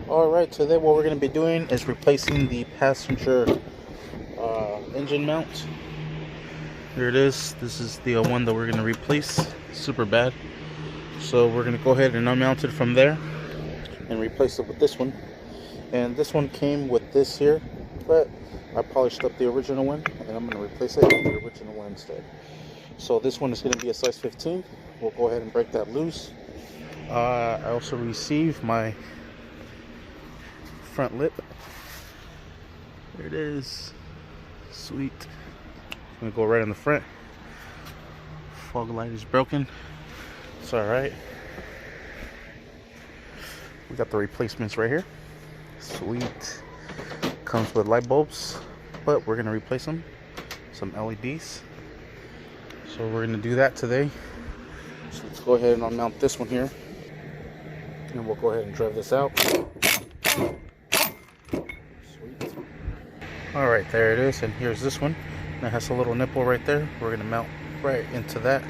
Alright, today what we're going to be doing is replacing the passenger engine mount. Here it is. This is the one that we're going to replace. Super bad. So we're going to go ahead and unmount it from there and replace it with this one. And this one came with this here, but I polished up the original one and I'm going to replace it with the original one instead. So this one is going to be a size 15. We'll go ahead and break that loose. I also received my front lip. There it is. Sweet. I'm gonna go right in the front. Fog light is broken. It's alright. We got the replacements right here. Sweet. Comes with light bulbs, but we're gonna replace them. Some LEDs. So we're gonna do that today. So let's go ahead and unmount this one here. And we'll go ahead and drive this out. Alright, there it is, and here's this one. It has a little nipple right there. We're going to mount right into that.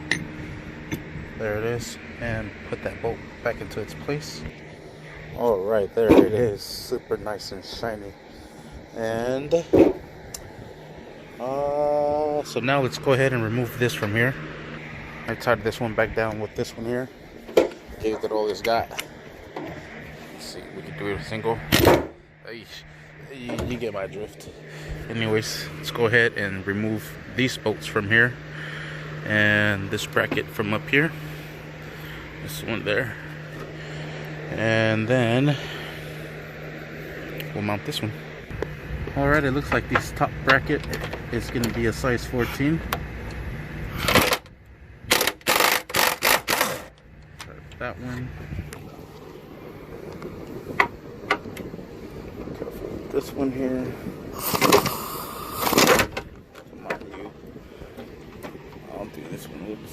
There it is, and put that bolt back into its place. Alright, there it is. Super nice and shiny. And so now let's go ahead and remove this from here. I tied this one back down with this one here. Gave it all it's got. Let's see, we can do it single. You get my drift. Anyways, let's go ahead and remove these bolts from here and this bracket from up here, this one there, and then we'll mount this one. Alright, it looks like this top bracket is going to be a size 14. That one. This one here. Mind you, I'll do this one. Oops.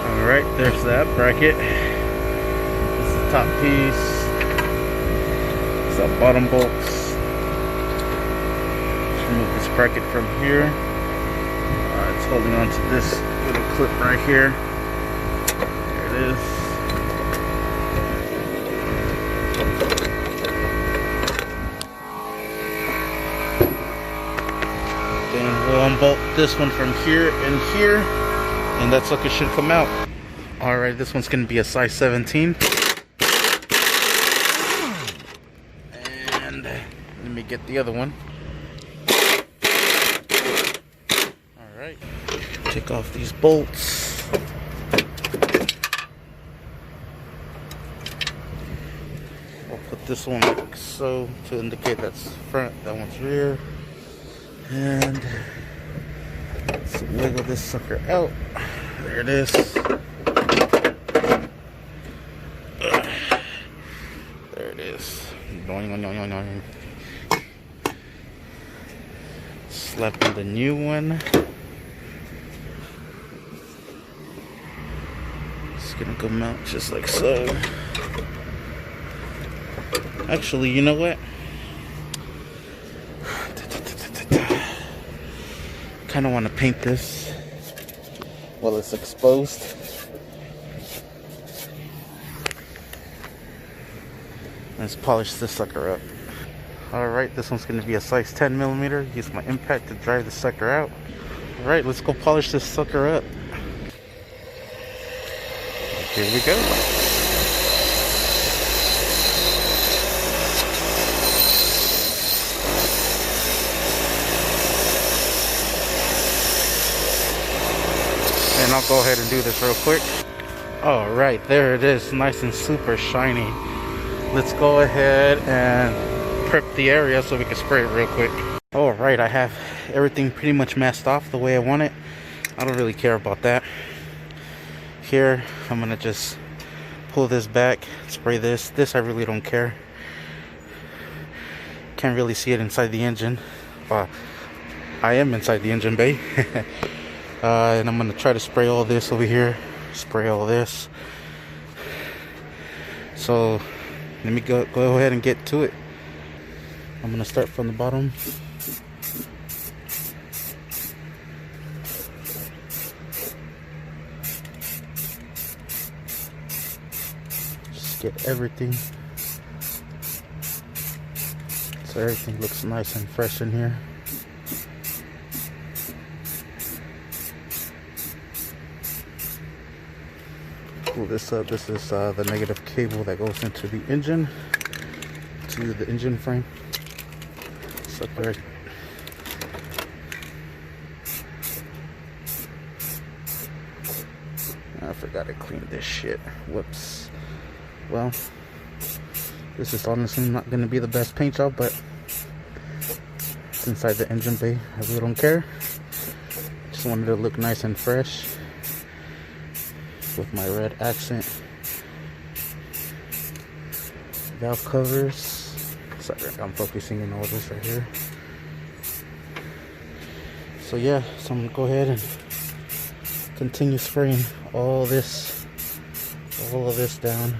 Alright, there's that bracket. This is the top piece. It's the bottom bolts. Remove this bracket from here. It's holding on to this little clip right here. There it is. Then we'll unbolt this one from here and here, and that sucker should come out. Alright, this one's going to be a size 17. And let me get the other one. Take off these bolts. I'll put this one like so to indicate that's front, that one's rear. And let's wiggle this sucker out. There it is. There it is. Slap on the new one. Gonna go mount just like so. Actually, you know what? Kind of want to paint this while it's exposed. Let's polish this sucker up. Alright, this one's gonna be a size 10 millimeter. Use my impact to drive the sucker out. Alright, let's go polish this sucker up. Here we go. And I'll go ahead and do this real quick. Alright, there it is. Nice and super shiny. Let's go ahead and prep the area so we can spray it real quick. Alright, I have everything pretty much masked off the way I want it. I don't really care about that. Here I'm gonna just pull this back, spray this I really don't care. Can't really see it inside the engine. I am inside the engine bay. And I'm gonna try to spray all this over here, spray all this. So let me go ahead and get to it. I'm gonna start from the bottom Just get everything so everything looks nice and fresh in here. Pull this up. This is the negative cable that goes into the engine, to the engine frame. Right. I forgot to clean this shit. Whoops. Well, this is honestly not going to be the best paint job, but it's inside the engine bay. I really don't care. Just wanted to look nice and fresh with my red accent. Valve covers. Sorry, I'm focusing in all this right here. So yeah, so I'm gonna go ahead and continue spraying all of this down.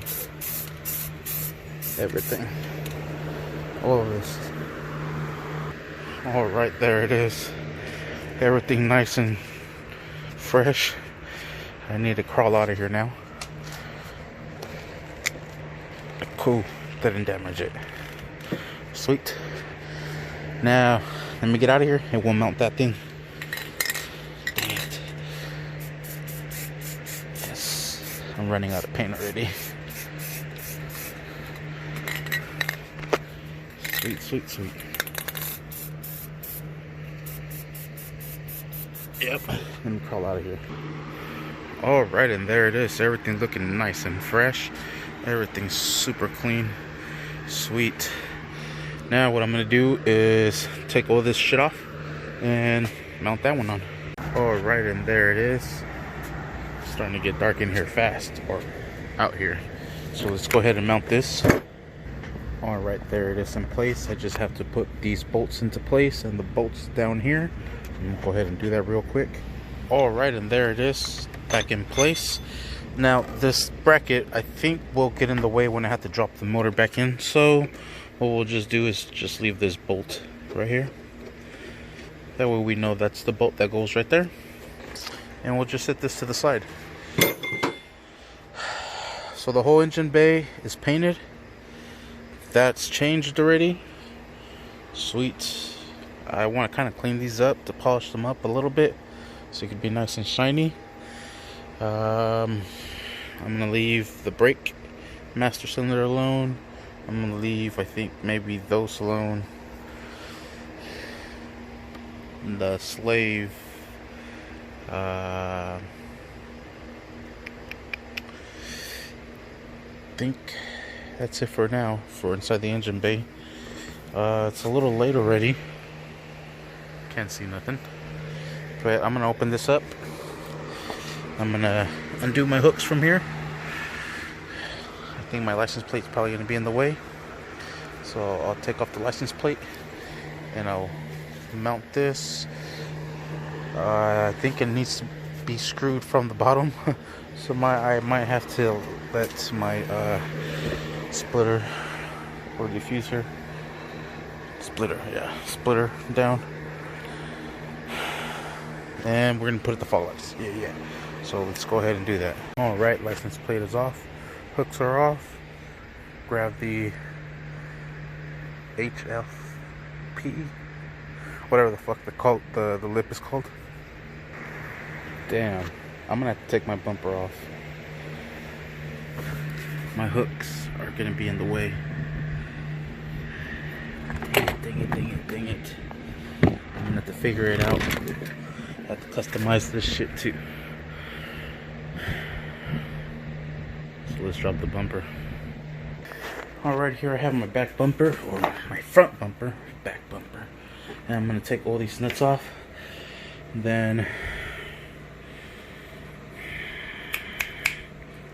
Everything. All of this. All right, there it is. Everything nice and fresh. I need to crawl out of here now. Cool, didn't damage it. Sweet. Now, let me get out of here and we'll mount that thing. Dang it. Yes, I'm running out of paint already. Sweet, sweet, sweet. Yep, let me crawl out of here. Alright, and there it is. Everything's looking nice and fresh. Everything's super clean. Sweet. Now what I'm going to do is take all this shit off and mount that one on. Alright, and there it is. It's starting to get dark in here fast, or out here. So let's go ahead and mount this. Alright, there it is in place. I just have to put these bolts into place and the bolts down here. I'm going to go ahead and do that real quick. Alright, and there it is, back in place. Now this bracket, I think, will get in the way when I have to drop the motor back in. So what we'll just do is just leave this bolt right here. That way we know that's the bolt that goes right there. And we'll just set this to the side. So the whole engine bay is painted. That's changed already. Sweet. I want to kind of clean these up to polish them up a little bit so it can be nice and shiny. I'm gonna leave the brake master cylinder alone. I'm gonna leave, I think, maybe those alone. The slave, I think that's it for now for inside the engine bay. It's a little late already. Can't see nothing. But I'm gonna open this up. I'm gonna undo my hooks from here. I think my license plate's probably gonna be in the way. So I'll take off the license plate and I'll mount this. I think it needs to be screwed from the bottom. So I might have to let my splitter or diffuser splitter down. And we're gonna put it to follow lights. Yeah. So let's go ahead and do that. Alright, license plate is off. Hooks are off. Grab the HFP, whatever the fuck the lip is called. Damn, I'm gonna have to take my bumper off. My hooks are gonna be in the way. Dang it. I'm gonna have to figure it out. I have to customize this shit too. So let's drop the bumper. Alright, here I have my back bumper, or my front bumper, back bumper. And I'm going to take all these nuts off. Then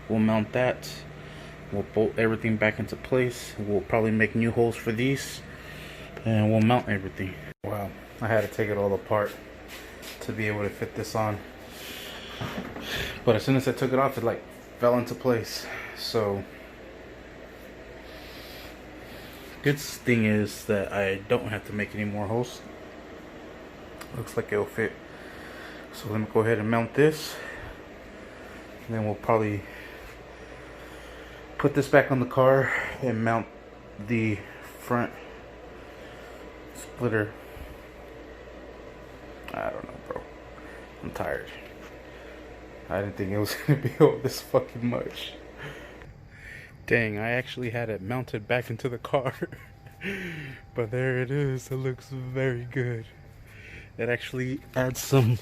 we'll mount that. We'll bolt everything back into place. We'll probably make new holes for these. And we'll mount everything. Wow, I had to take it all apart to be able to fit this on. But as soon as I took it off, it like fell into place. So good thing is that I don't have to make any more holes. Looks like it'll fit. So let me go ahead and mount this. And then we'll probably put this back on the car and mount the front splitter. I don't know, bro. I'm tired. I didn't think it was gonna be all this fucking much. Dang, I actually had it mounted back into the car. But there it is. It looks very good. It actually adds some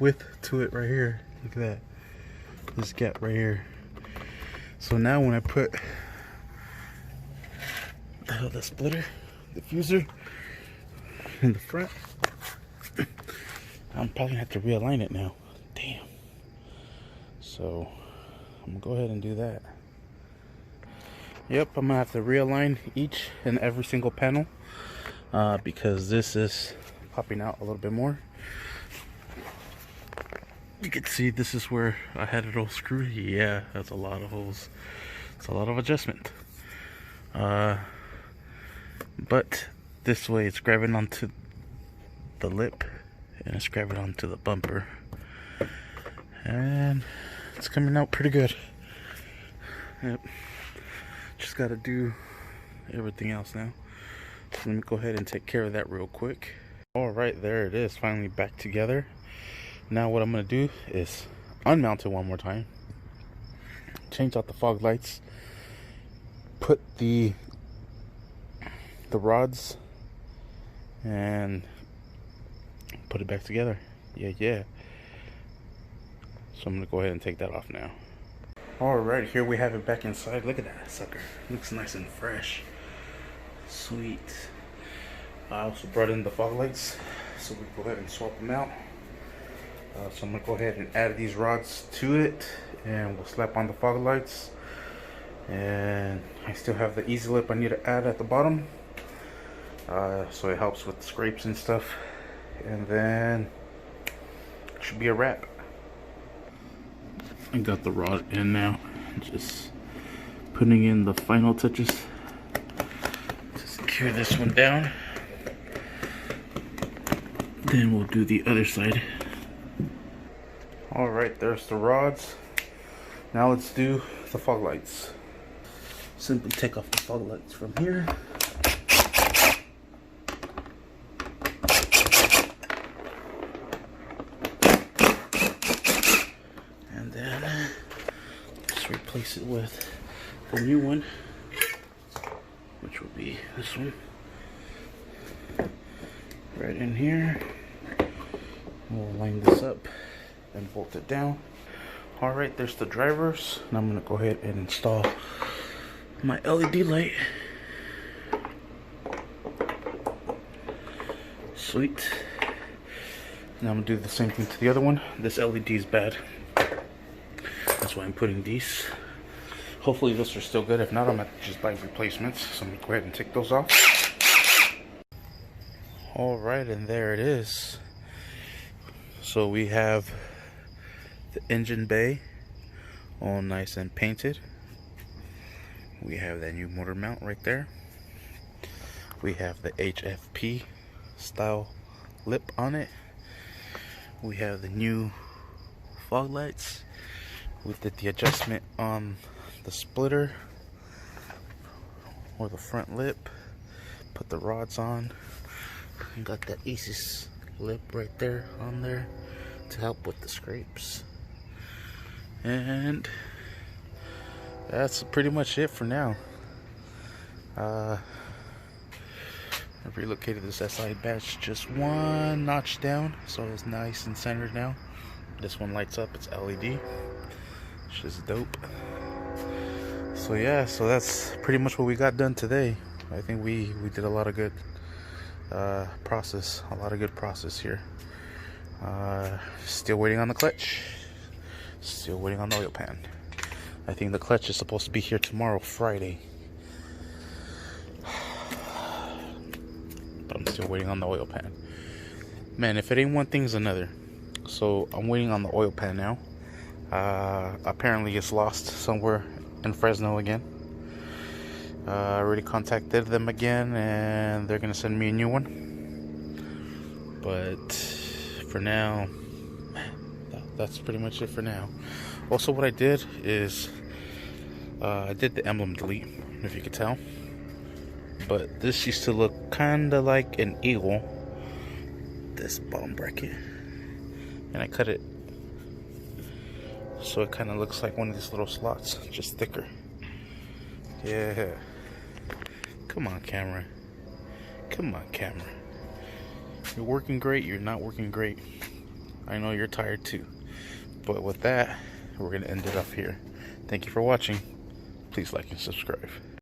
width to it right here. Look at that. This gap right here. So now when I put the splitter, diffuser in the front, I'm probably gonna have to realign it now. Damn. So I'm gonna go ahead and do that. Yep, I'm gonna have to realign each and every single panel because this is popping out a little bit more. You can see this is where I had it all screwed. Yeah, that's a lot of holes. It's a lot of adjustment. But this way it's grabbing onto the lip and it's grabbing onto the bumper. And it's coming out pretty good. Yep. Just gotta do everything else now. So let me go ahead and take care of that real quick. Alright, there it is, finally back together. Now what I'm gonna do is unmount it one more time, change out the fog lights, put the rods, and put it back together. Yeah. So I'm gonna go ahead and take that off now. Alright, here we have it back inside. Look at that sucker. Looks nice and fresh. Sweet. I also brought in the fog lights, so we go ahead and swap them out. So I'm gonna go ahead and add these rods to it, and we'll slap on the fog lights. And I still have the easy lip I need to add at the bottom, so it helps with scrapes and stuff. And then it should be a wrap. I got the rod in now, just putting in the final touches to secure this one down. Then we'll do the other side. Alright, there's the rods. Now let's do the fog lights. Simply take off the fog lights from here. And then just replace it with the new one, which will be this one. Right in here. We'll line this up and bolt it down. Alright, there's the drivers. And I'm going to go ahead and install my LED light. Sweet. Now I'm going to do the same thing to the other one. This LED is bad. That's why I'm putting these. Hopefully those are still good. If not, I'm going to have to just buy replacements. So I'm going to go ahead and take those off. Alright, and there it is. So we have the engine bay all nice and painted. We have that new motor mount right there. We have the HFP style lip on it. We have the new fog lights. We did the adjustment on the splitter or the front lip. Put the rods on. Got that Aces lip right there on there to help with the scrapes. And that's pretty much it for now. I relocated this SI badge just one notch down, so it's nice and centered now. This one lights up, it's LED, which is dope. So yeah, so that's pretty much what we got done today. I think we did a lot of good process here. Still waiting on the clutch, still waiting on the oil pan. I think the clutch is supposed to be here tomorrow, Friday, but I'm still waiting on the oil pan. Man, if it ain't one thing, it's another. So I'm waiting on the oil pan now. Apparently it's lost somewhere in Fresno again. I already contacted them again, and they're gonna send me a new one. But for now, that's pretty much it for now. Also, what I did is I did the Emblem Delete, if you could tell. But this used to look kind of like an eagle, this bottom bracket, and I cut it so it kind of looks like one of these little slots, just thicker. Yeah. Come on, camera. Come on, camera. You're working great, you're not working great. I know you're tired too. But with that, we're going to end it off here. Thank you for watching. Please like and subscribe.